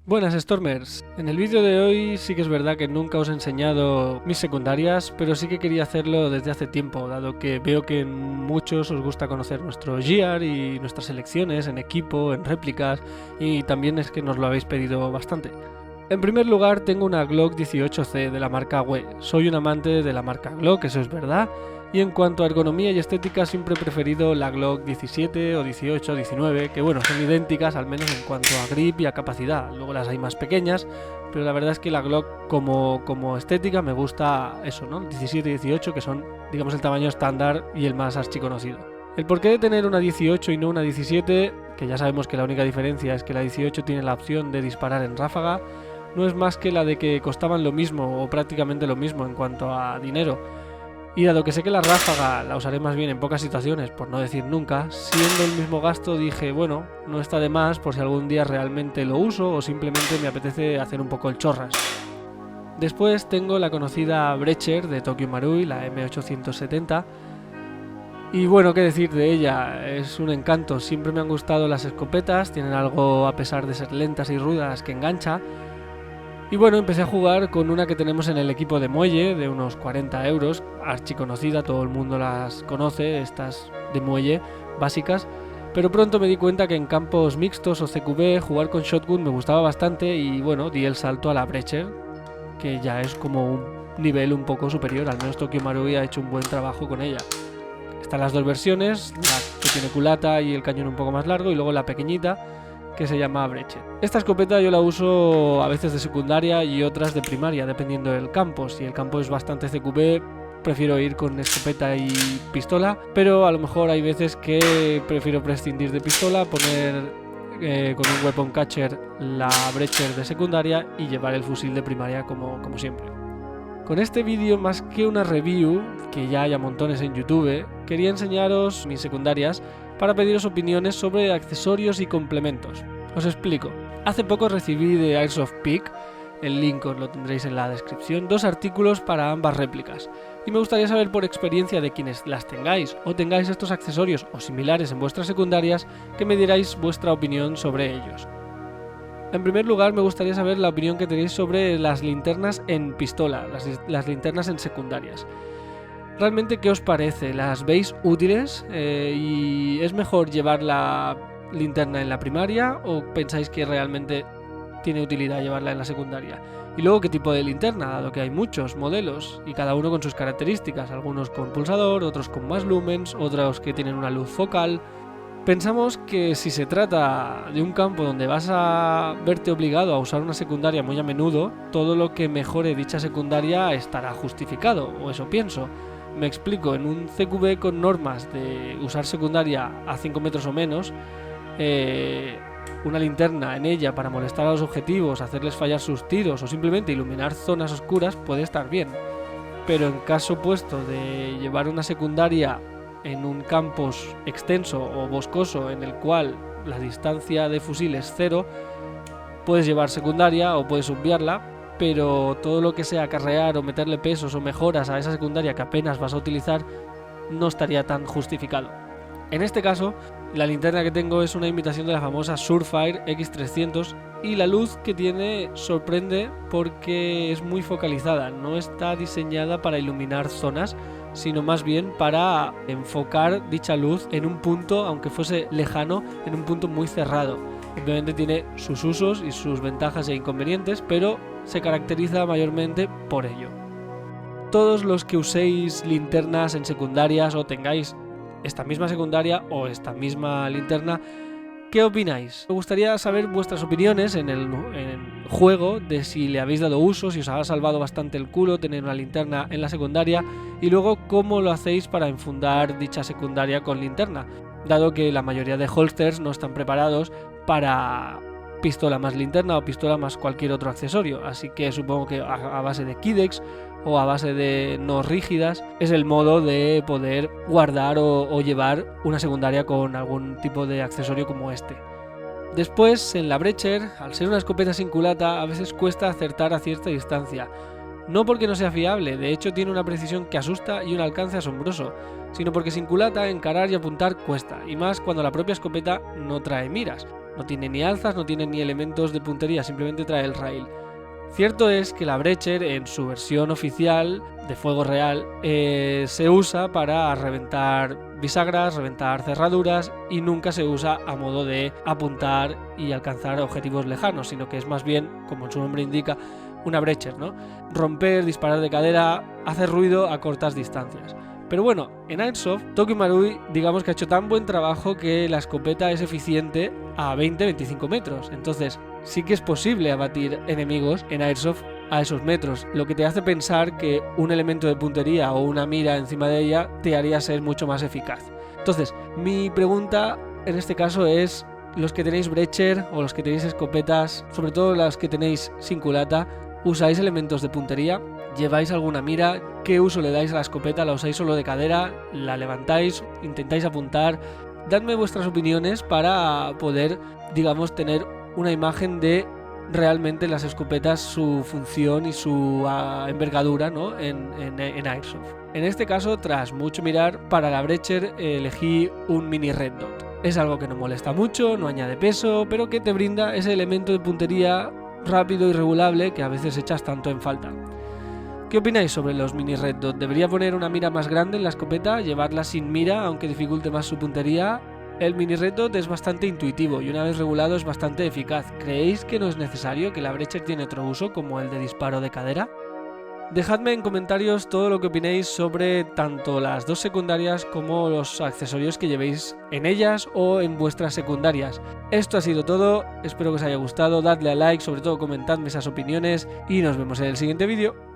Buenas Stormers, en el vídeo de hoy sí que es verdad que nunca os he enseñado mis secundarias, pero sí que quería hacerlo desde hace tiempo, dado que veo que muchos os gusta conocer nuestro GR y nuestras selecciones en equipo, en réplicas, y también es que nos lo habéis pedido bastante. En primer lugar tengo una Glock 18C de la marca WE, soy un amante de la marca Glock, eso es verdad, y en cuanto a ergonomía y estética siempre he preferido la Glock 17 o 18 o 19, que bueno, son idénticas al menos en cuanto a grip y a capacidad, luego las hay más pequeñas, pero la verdad es que la Glock como estética me gusta eso, ¿no? 17 y 18 que son, digamos, el tamaño estándar y el más archiconocido. El porqué de tener una 18 y no una 17, que ya sabemos que la única diferencia es que la 18 tiene la opción de disparar en ráfaga, no es más que la de que costaban lo mismo o prácticamente lo mismo en cuanto a dinero. Y dado que sé que la ráfaga la usaré más bien en pocas situaciones, por no decir nunca, siendo el mismo gasto dije, bueno, no está de más por si algún día realmente lo uso o simplemente me apetece hacer un poco el chorras. Después tengo la conocida Brecher de Tokyo Marui, la M870. Y bueno, qué decir de ella, es un encanto, siempre me han gustado las escopetas, tienen algo a pesar de ser lentas y rudas que engancha. Y bueno, empecé a jugar con una que tenemos en el equipo de muelle, de unos 40 euros, archiconocida, todo el mundo las conoce, estas de muelle básicas, pero pronto me di cuenta que en campos mixtos o CQB jugar con shotgun me gustaba bastante y bueno, di el salto a la Brecher, que ya es como un nivel un poco superior, al menos Tokyo Marui ha hecho un buen trabajo con ella. Están las dos versiones, la que tiene culata y el cañón un poco más largo y luego la pequeñita, que se llama Brecher. Esta escopeta yo la uso a veces de secundaria y otras de primaria, dependiendo del campo. Si el campo es bastante CQB, prefiero ir con escopeta y pistola, pero a lo mejor hay veces que prefiero prescindir de pistola, poner con un weapon catcher la Brecher de secundaria y llevar el fusil de primaria como siempre. Con este vídeo, más que una review, que ya hay a montones en YouTube, quería enseñaros mis secundarias para pediros opiniones sobre accesorios y complementos. Os explico. Hace poco recibí de Airsoft Peak, el link os lo tendréis en la descripción, 2 artículos para ambas réplicas. Y me gustaría saber por experiencia de quienes las tengáis o tengáis estos accesorios o similares en vuestras secundarias, que me dierais vuestra opinión sobre ellos. En primer lugar, me gustaría saber la opinión que tenéis sobre las linternas en pistola, las linternas en secundarias. ¿Realmente qué os parece? ¿Las veis útiles? ¿Y es mejor llevar la linterna en la primaria o pensáis que realmente tiene utilidad llevarla en la secundaria? Y luego, ¿qué tipo de linterna? Dado que hay muchos modelos y cada uno con sus características, algunos con pulsador, otros con más lumens, otros que tienen una luz focal. Pensamos que si se trata de un campo donde vas a verte obligado a usar una secundaria muy a menudo, todo lo que mejore dicha secundaria estará justificado, o eso pienso. Me explico, en un CQB con normas de usar secundaria a 5 metros o menos, una linterna en ella para molestar a los objetivos, hacerles fallar sus tiros o simplemente iluminar zonas oscuras puede estar bien. Pero en caso opuesto de llevar una secundaria en un campus extenso o boscoso en el cual la distancia de fusil es 0, puedes llevar secundaria o puedes obviarla, pero todo lo que sea acarrear o meterle pesos o mejoras a esa secundaria que apenas vas a utilizar no estaría tan justificado. En este caso, la linterna que tengo es una imitación de la famosa Surefire X300 y la luz que tiene sorprende porque es muy focalizada, no está diseñada para iluminar zonas, sino más bien para enfocar dicha luz en un punto, aunque fuese lejano, en un punto muy cerrado. Obviamente tiene sus usos y sus ventajas e inconvenientes, pero se caracteriza mayormente por ello. Todos los que uséis linternas en secundarias o tengáis esta misma secundaria o esta misma linterna, ¿qué opináis? Me gustaría saber vuestras opiniones en el juego, de si le habéis dado uso, si os ha salvado bastante el culo tener una linterna en la secundaria y luego cómo lo hacéis para enfundar dicha secundaria con linterna, dado que la mayoría de holsters no están preparados para pistola más linterna o pistola más cualquier otro accesorio, así que supongo que a base de Kydex o a base de no rígidas es el modo de poder guardar o llevar una secundaria con algún tipo de accesorio como este. Después, en la Brecher, al ser una escopeta sin culata, a veces cuesta acertar a cierta distancia. No porque no sea fiable, de hecho tiene una precisión que asusta y un alcance asombroso, sino porque sin culata encarar y apuntar cuesta, y más cuando la propia escopeta no trae miras. No tiene ni alzas, no tiene ni elementos de puntería, simplemente trae el rail. Cierto es que la Breacher en su versión oficial de fuego real se usa para reventar bisagras, reventar cerraduras y nunca se usa a modo de apuntar y alcanzar objetivos lejanos, sino que es más bien, como su nombre indica, una Breacher, ¿no? Romper, disparar de cadera, hacer ruido a cortas distancias. Pero bueno, en Airsoft, Tokyo Marui digamos que ha hecho tan buen trabajo que la escopeta es eficiente a 20-25 metros. Entonces sí que es posible abatir enemigos en Airsoft a esos metros, lo que te hace pensar que un elemento de puntería o una mira encima de ella te haría ser mucho más eficaz. Entonces, mi pregunta en este caso es, los que tenéis Breacher o los que tenéis escopetas, sobre todo las que tenéis sin culata, ¿usáis elementos de puntería? ¿Lleváis alguna mira? ¿Qué uso le dais a la escopeta? ¿La usáis solo de cadera? ¿La levantáis? ¿Intentáis apuntar? Dadme vuestras opiniones para poder, digamos, tener una imagen de realmente las escopetas, su función y su envergadura, ¿no? en Airsoft. En este caso, tras mucho mirar, para la Breacher elegí un mini Red Dot. Es algo que no molesta mucho, no añade peso, pero que te brinda ese elemento de puntería rápido y regulable que a veces echas tanto en falta. ¿Qué opináis sobre los mini Red Dot? ¿Debería poner una mira más grande en la escopeta? ¿Llevarla sin mira aunque dificulte más su puntería? El mini Red Dot es bastante intuitivo y una vez regulado es bastante eficaz. ¿Creéis que no es necesario, que la Breacher tiene otro uso como el de disparo de cadera? Dejadme en comentarios todo lo que opinéis sobre tanto las dos secundarias como los accesorios que llevéis en ellas o en vuestras secundarias. Esto ha sido todo, espero que os haya gustado, dadle a like, sobre todo comentadme esas opiniones y nos vemos en el siguiente vídeo.